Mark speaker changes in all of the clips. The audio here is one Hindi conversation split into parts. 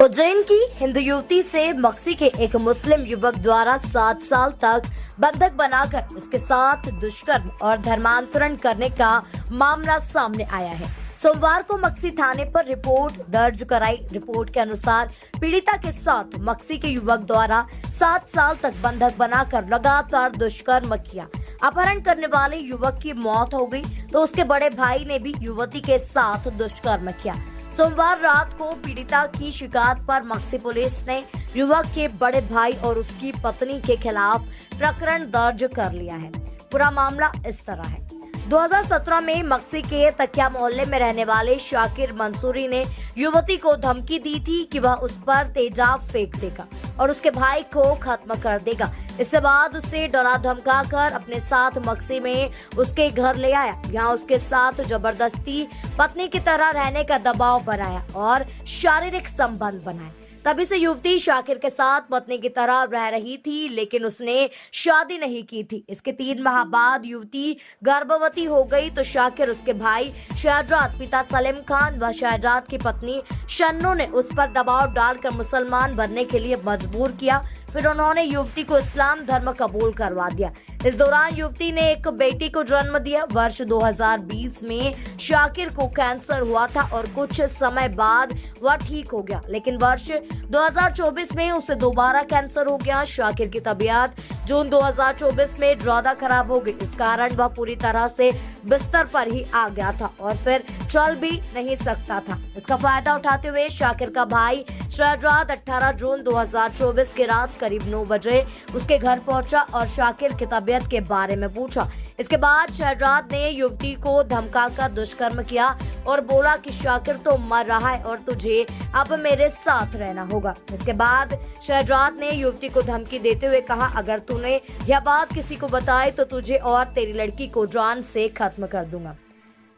Speaker 1: उज्जैन की हिंदू युवती से मक्सी के एक मुस्लिम युवक द्वारा 7 साल तक बंधक बनाकर उसके साथ दुष्कर्म और धर्मांतरण करने का मामला सामने आया है। सोमवार को मक्सी थाने पर रिपोर्ट दर्ज कराई। रिपोर्ट के अनुसार पीड़िता के साथ मक्सी के युवक द्वारा 7 साल तक बंधक बनाकर लगातार दुष्कर्म किया। अपहरण करने वाले युवक की मौत हो गई तो उसके बड़े भाई ने भी युवती के साथ दुष्कर्म किया। सोमवार रात को पीड़िता की शिकायत पर मक्सी पुलिस ने युवक के बड़े भाई और उसकी पत्नी के खिलाफ प्रकरण दर्ज कर लिया है। पूरा मामला इस तरह है। 2017 में मक्सी के तकिया मोहल्ले में रहने वाले शाकिर मंसूरी ने युवती को धमकी दी थी कि वह उस पर तेजाब फेंक देगा और उसके भाई को खत्म कर देगा। इसके बाद उसे डरा धमका कर अपने साथ मक्सी में उसके घर ले आया। यहाँ उसके साथ जबरदस्ती पत्नी की तरह रहने का दबाव बनाया और शारीरिक संबंध बनाए। तभी से युवती शाकिर के साथ पत्नी की तरह रह रही थी, लेकिन उसने शादी नहीं की थी। इसके 3 माह बाद युवती गर्भवती हो गई तो शाकिर, उसके भाई शहजाद, पिता सलीम खान व शहजाद की पत्नी शन्नू ने उस पर दबाव डालकर मुसलमान बनने के लिए मजबूर किया। फिर उन्होंने युवती को इस्लाम धर्म कबूल करवा दिया। इस दौरान युवती ने एक बेटी को जन्म दिया। वर्ष 2020 में शाकिर को कैंसर हुआ था और कुछ समय बाद वह ठीक हो गया, लेकिन वर्ष 2024 में उसे दोबारा कैंसर हो गया। शाकिर की तबीयत जून 2024 में ज्यादा खराब हो गई। इस कारण वह पूरी तरह से बिस्तर पर ही आ गया था और फिर चल भी नहीं सकता था। इसका फायदा उठाते हुए शाकिर का भाई शहजाद 18 जून 2024 की रात करीब 9 बजे उसके घर पहुंचा और शाकिर की तबीयत के बारे में पूछा। इसके बाद शहजाद ने युवती को धमकाकर दुष्कर्म किया और बोला कि शाकिर तो मर रहा है और तुझे अब मेरे साथ रहना होगा। इसके बाद शहजाद ने युवती को धमकी देते हुए कहा, अगर तूने यह बात किसी को बताई तो तुझे और तेरी लड़की को जान से खत्म कर दूंगा।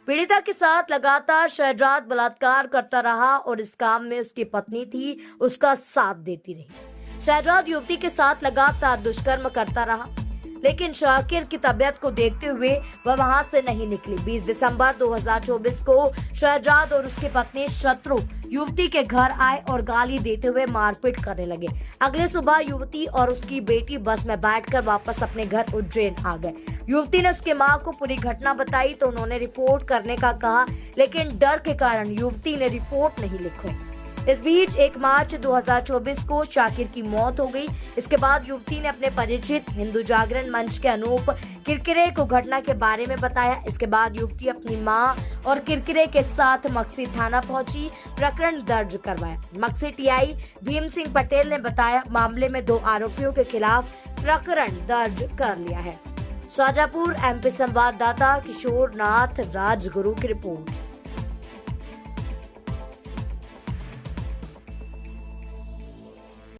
Speaker 1: पीड़िता के साथ लगातार शहजाद बलात्कार करता रहा और इस काम में उसकी पत्नी थी, उसका साथ देती रही। शहजाद युवती के साथ लगातार दुष्कर्म करता रहा, लेकिन शाकिर की तबीयत को देखते हुए वह वहां से नहीं निकली। 20 दिसंबर 2024 को शहजाद और उसकी पत्नी शत्रु युवती के घर आए और गाली देते हुए मारपीट करने लगे। अगले सुबह युवती और उसकी बेटी बस में बैठकर वापस अपने घर उज्जैन आ गए। युवती ने उसकी मां को पूरी घटना बताई तो उन्होंने रिपोर्ट करने का कहा, लेकिन डर के कारण युवती ने रिपोर्ट नहीं लिखी। इस बीच 1 मार्च 2024 को शाकिर की मौत हो गई। इसके बाद युवती ने अपने परिचित हिंदू जागरण मंच के अनूप किरकिरे को घटना के बारे में बताया। इसके बाद युवती अपनी मां और किरकिरे के साथ मक्सी थाना पहुंची, प्रकरण दर्ज करवाया। मक्सी टीआई भीम सिंह पटेल ने बताया, मामले में 2 आरोपियों के खिलाफ प्रकरण दर्ज कर लिया है। शाजापुर एमपी संवाददाता किशोर नाथ राजगुरु की रिपोर्ट।